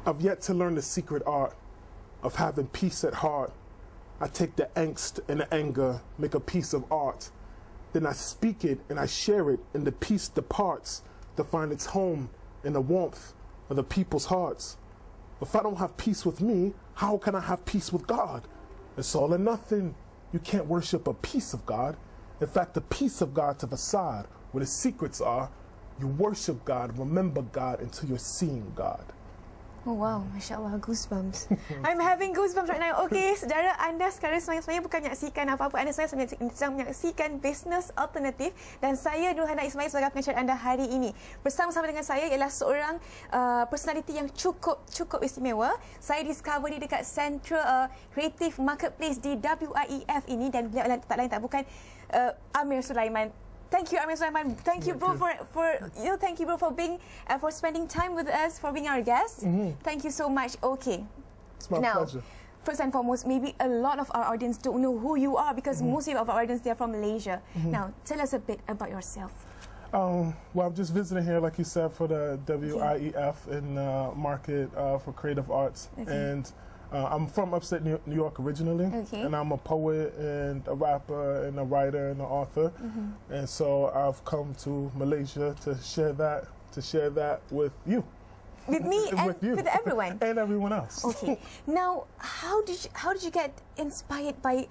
I've yet to learn the secret art of having peace at heart. I take the angst and the anger, make a piece of art. Then I speak it and I share it, and the peace departs to find its home in the warmth of the people's hearts. If I don't have peace with me, how can I have peace with God? It's all or nothing. You can't worship a piece of God. In fact, the peace of God's a facade where the secrets are. You worship God, remember God until you're seeing God. Oh wow, Masya Allah, goosebumps. I'm having goosebumps right now. Okay, saudara, anda sekarang sebenarnya bukan menyaksikan apa-apa. Anda sedang menyaksikan Bisnes Alternatif, dan saya Nurhana Ismail sebagai pengacara anda hari ini. Bersama-sama dengan saya ialah seorang personality yang cukup istimewa. Saya discover dia dekat Central Creative Marketplace di WIEF ini, dan beliau tak lain tak bukan Amir Sulaiman. Thank you, Amir Sulaiman. Thank you, bro, thank you, bro, for being for spending time with us, for being our guest. Thank you so much. Okay, it's my pleasure. First and foremost, maybe a lot of our audience don't know who you are, because most of our audience, they're from Malaysia. Now, tell us a bit about yourself. Well, I'm just visiting here, like you said, for the WIEF in Market for Creative Arts, and I'm from upstate New York originally, and I'm a poet and a rapper and a writer and an author, and so I've come to Malaysia to share that with you, with me, and with everyone, and everyone else. Okay, now how did you get inspired by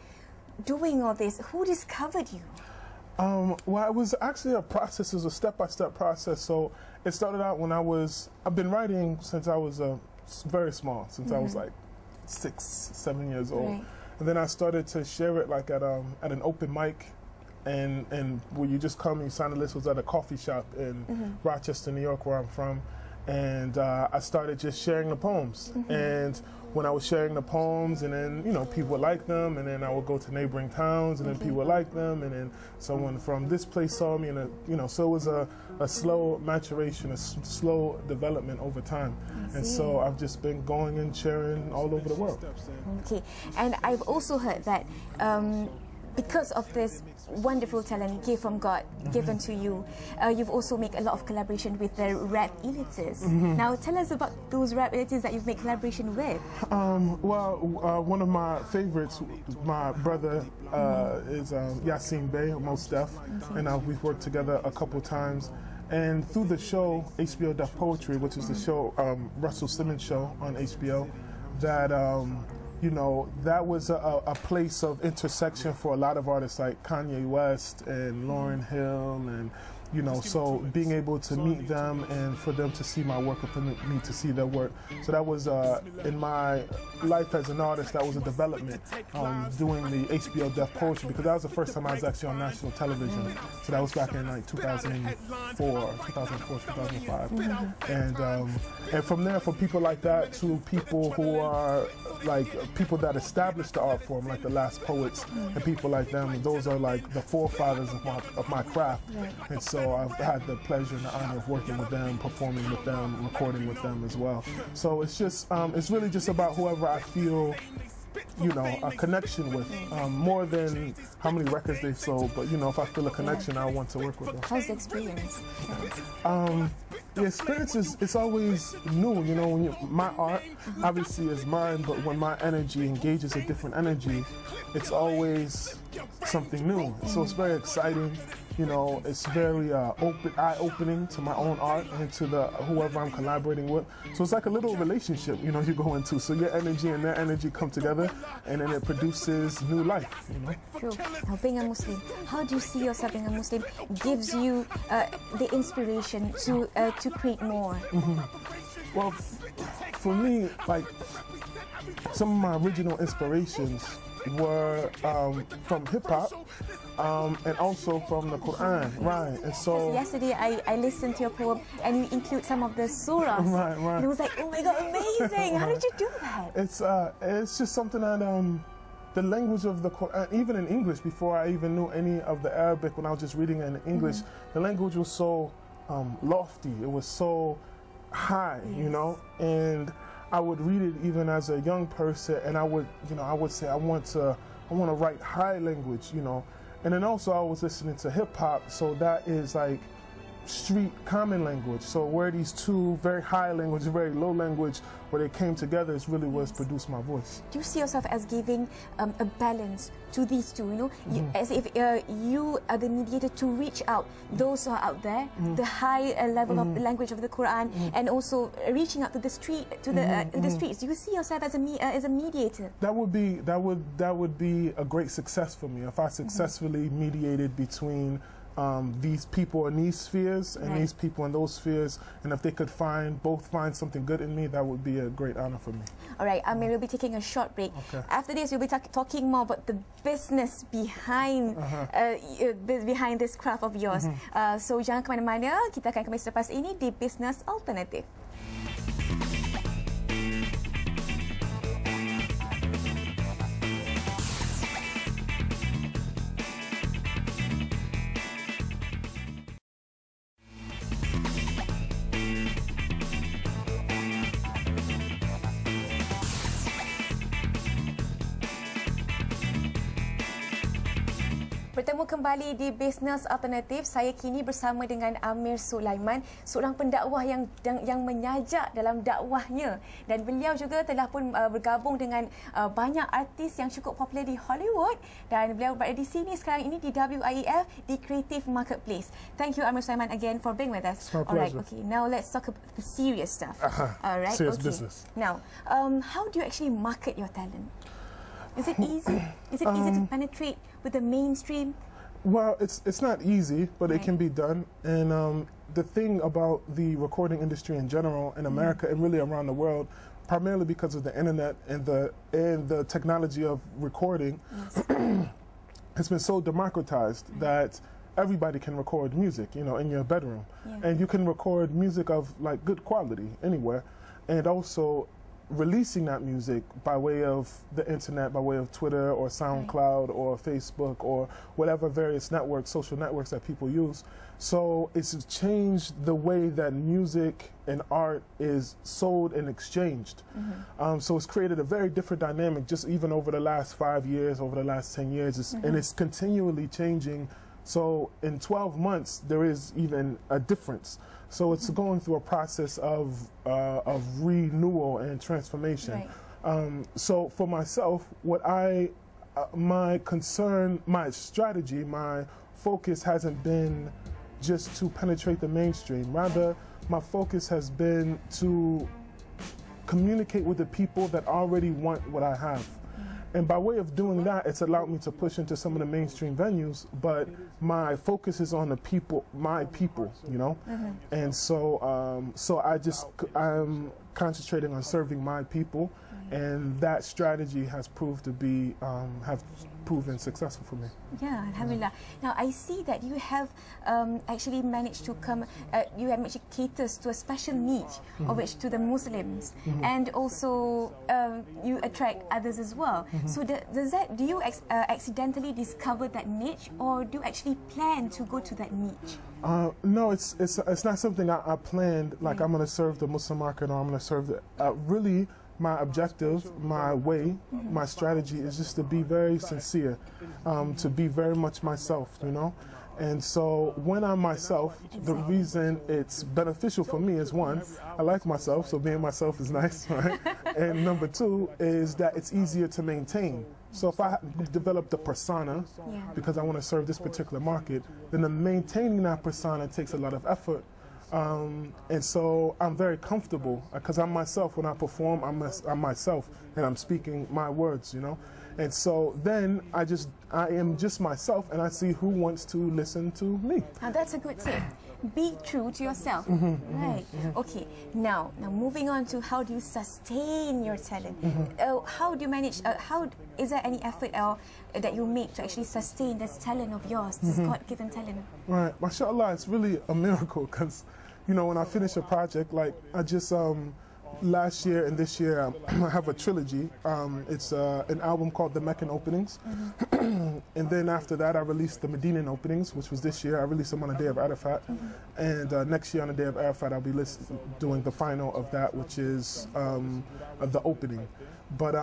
doing all this? Who discovered you? Well, it was actually a process. It was a step-by-step process. So it started out when I've been writing since I was very small, since I was like 6, 7 years old, and then I started to share it like at an open mic, and where you just come and you sign a list. Was at a coffee shop in Rochester, New York, where I'm from, and I started just sharing the poems. And when I was sharing the poems, and then people would like them, and then I would go to neighboring towns, and then people would like them, and then someone from this place saw me, and so it was a slow maturation, a slow development over time. And so I've just been going and sharing all over the world. Okay, and I've also heard that because of this wonderful talent gift from God given to you, you've also made a lot of collaboration with the rap elites. Now tell us about those rap elites that you've made collaboration with. Well, one of my favorites, my brother is Yasin Bey, Mos Def, and we've worked together a couple times. And through the show HBO Def Poetry, which is the show, Russel Simmons show on HBO, that that was a place of intersection for a lot of artists like Kanye West and Lauryn Hill, and so being able to meet them and for them to see my work and for me to see their work. So that was in my life as an artist, that was a development, doing the HBO Def Poetry, because that was the first time I was actually on national television. So that was back in like 2004, 2005. And from there, for people like that to people who are like people that established the art form, like the last poets and people like them, those are like the forefathers of my craft. And so I've had the pleasure and the honor of working with them, performing with them, recording with them as well. So it's just, it's really just about whoever I feel, a connection with, more than how many records they've sold. But if I feel a connection, I want to work with them. How's the experience? The experience it's always new. When my art obviously is mine, but when my energy engages a different energy, it's always something new. So it's very exciting. It's very eye-opening to my own art and to whoever I'm collaborating with. So it's like a little relationship, you go into. So your energy and their energy come together, and then it produces new life. True. Now, being a Muslim, how do you see yourself being a Muslim gives you the inspiration to create more? Well, for me, like some of my original inspirations were from hip-hop, and also from the Quran, right? And so yesterday I listened to your poem, and you include some of the surahs. Right. And it was like, oh my God, amazing! How did you do that? It's just something that the language of the Quran, even in English, before I even knew any of the Arabic, when I was just reading it in English, the language was so lofty. It was so high, and I would read it even as a young person, and I would say I want to write high language, And then also I was listening to hip hop, so that is like street common language. So where these two very high language, very low language, where they came together, is really what's produced my voice. Do you see yourself as giving a balance to these two, you know, as if you are the mediator to reach out those who are out there, the high level of the language of the Quran, and also reaching out to the street, to the streets. Do you see yourself as a mediator? That would be a great success for me if I successfully mediated between these people in these spheres and these people in those spheres, and if they could both find something good in me, that would be a great honor for me. All right, Amir, we'll be taking a short break. Okay. After this, we'll be talking more about the business behind behind this craft of yours. So jangan ke mana-mana, kita akan kembali selepas ini di Bisnes Alternatif. Bertemu kembali di Bisnes Alternatif. Saya kini bersama dengan Amir Sulaiman, seorang pendakwah yang menyajak dalam dakwahnya, dan beliau juga telah pun bergabung dengan banyak artis yang cukup popular di Hollywood, dan beliau berada di sini sekarang ini di WIEF di Creative Marketplace. Thank you, Amir Sulaiman, again for being with us. Alright, okay. Now let's talk about the serious stuff. Alright, serious business. Now, how do you actually market your talent? Is it easy? Is it easy to penetrate with the mainstream? Well, it's not easy, but it can be done. And the thing about the recording industry in general in America and really around the world, primarily because of the internet and the technology of recording, it's been so democratized that everybody can record music, you know, in your bedroom, and you can record music of like good quality anywhere, and also releasing that music by way of the internet, by way of Twitter or SoundCloud or Facebook or whatever various networks, social networks that people use. So it's changed the way that music and art is sold and exchanged. So it's created a very different dynamic just even over the last 5 years, over the last 10 years, and it's continually changing. So in 12 months, there is even a difference. So it's going through a process of renewal and transformation. So for myself, my concern, my strategy, my focus hasn't been just to penetrate the mainstream. Rather, my focus has been to communicate with the people that already want what I have. And by way of doing that, it's allowed me to push into some of the mainstream venues, but my focus is on the people, my people, you know? And so I'm concentrating on serving my people, and that strategy has proved to be, proven successful for me. Yeah, alhamdulillah. Now I see that you have actually managed to you have managed to cater to a special niche, of which to the Muslims, and also you attract others as well. So do you accidentally discover that niche, or do you actually plan to go to that niche? No, it's not something I planned. Like I'm going to serve the Muslim market, or I'm going to serve the really. My objective, my way, my strategy is just to be very sincere, to be very much myself, you know? And so when I'm myself, the reason it's beneficial for me is, one, I like myself, so being myself is nice, right? And number two is that it's easier to maintain. So if I develop the persona, because I want to serve this particular market, then maintaining that persona takes a lot of effort. And so I'm very comfortable because I'm myself. When I perform, I'm myself, and I'm speaking my words, you know. And so then I am just myself, and I see who wants to listen to me. Now that's a good tip. Be true to yourself, right? Okay. Now moving on to how do you sustain your talent? How do you manage? How is there any effort that you make to actually sustain this talent of yours, this God-given talent? Right, mashallah, it's really a miracle because, you know, when I finish a project, like I just last year and this year I have a trilogy. It's an album called The Meccan Openings, and then after that I released the Medinan Openings, which was this year. I released them on the day of Arafat, and next year on the day of Arafat I'll be doing the final of that, which is the opening. But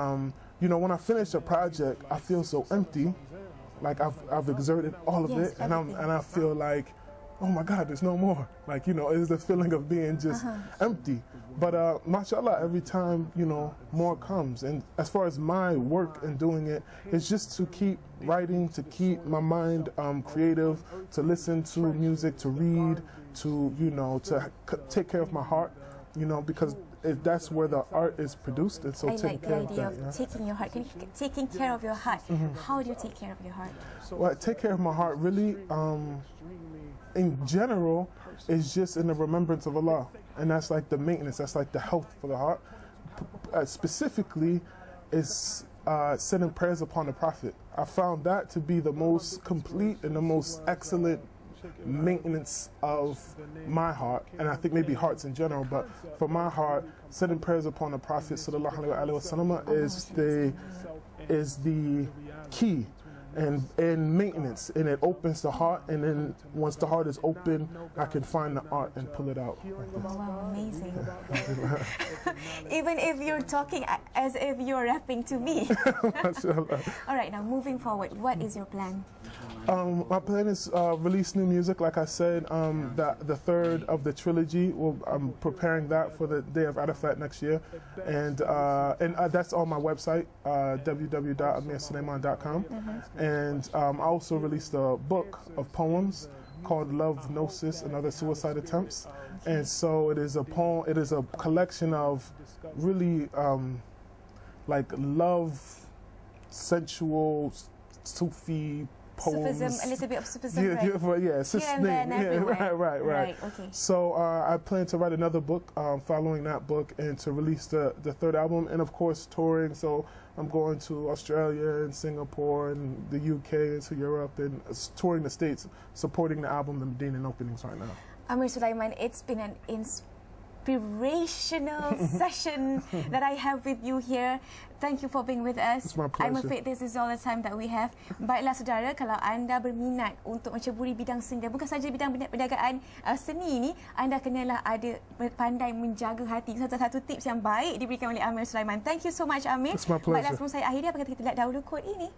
you know, when I finish a project, I feel so empty, like I've exerted all of it, and I feel like oh my God, there's no more. Like, you know, it's the feeling of being just empty. But mashallah, every time, you know, more comes. And as far as my work and doing it, it's just to keep writing, to keep my mind creative, to listen to music, to read, to, you know, to take care of my heart, you know, because that's where the art is produced. And so I like the idea of taking your heart, taking care of your heart. How do you take care of your heart? Well, take care of my heart really, in general, is just in the remembrance of Allah. And that's like the maintenance, that's like the health for the heart. Specifically, is sending prayers upon the Prophet. I found that to be the most complete and the most excellent maintenance of my heart, and I think maybe hearts in general, but for my heart, sending prayers upon the Prophet sallallahu alaihi wasallam is the key and maintenance, and it opens the heart, and then once the heart is open, I can find the art and pull it out. Wow, amazing. Even if you're talking as if you're rapping to me. All right, now moving forward, what is your plan? My plan is release new music, like I said, the third of the trilogy. I'm preparing that for the Day of Arafat next year, and that's on my website, www.amirsulaiman.com. And I also released a book of poems called Love, Gnosis, and Other Suicide Attempts. And so it is a poem, it is a collection of really like love, sensual, Sufi poems. Sufism, a little bit of Sufism, yeah, right? Yeah, it's here and there and everywhere. Right. Okay. So I plan to write another book following that book, and to release the third album, and of course touring. So I'm going to Australia and Singapore and the UK and to Europe, and touring the States, supporting the album, the Medina openings right now. Amir Sulaiman, it's been an inspirational session that I have with you here. Thank you for being with us. It's my pleasure. I'm afraid this is all the time that we have. Baiklah saudara, kalau anda berminat untuk menceburi bidang seni, dan bukan saja bidang perniagaan seni ini, anda kenalah ada pandai menjaga hati. Satu tips yang baik diberikan oleh Amir Sulaiman. Thank you so much, Amir. It's my pleasure. Baiklah, sebelum saya akhiri, apa kata kita lihat dahulu kod ini?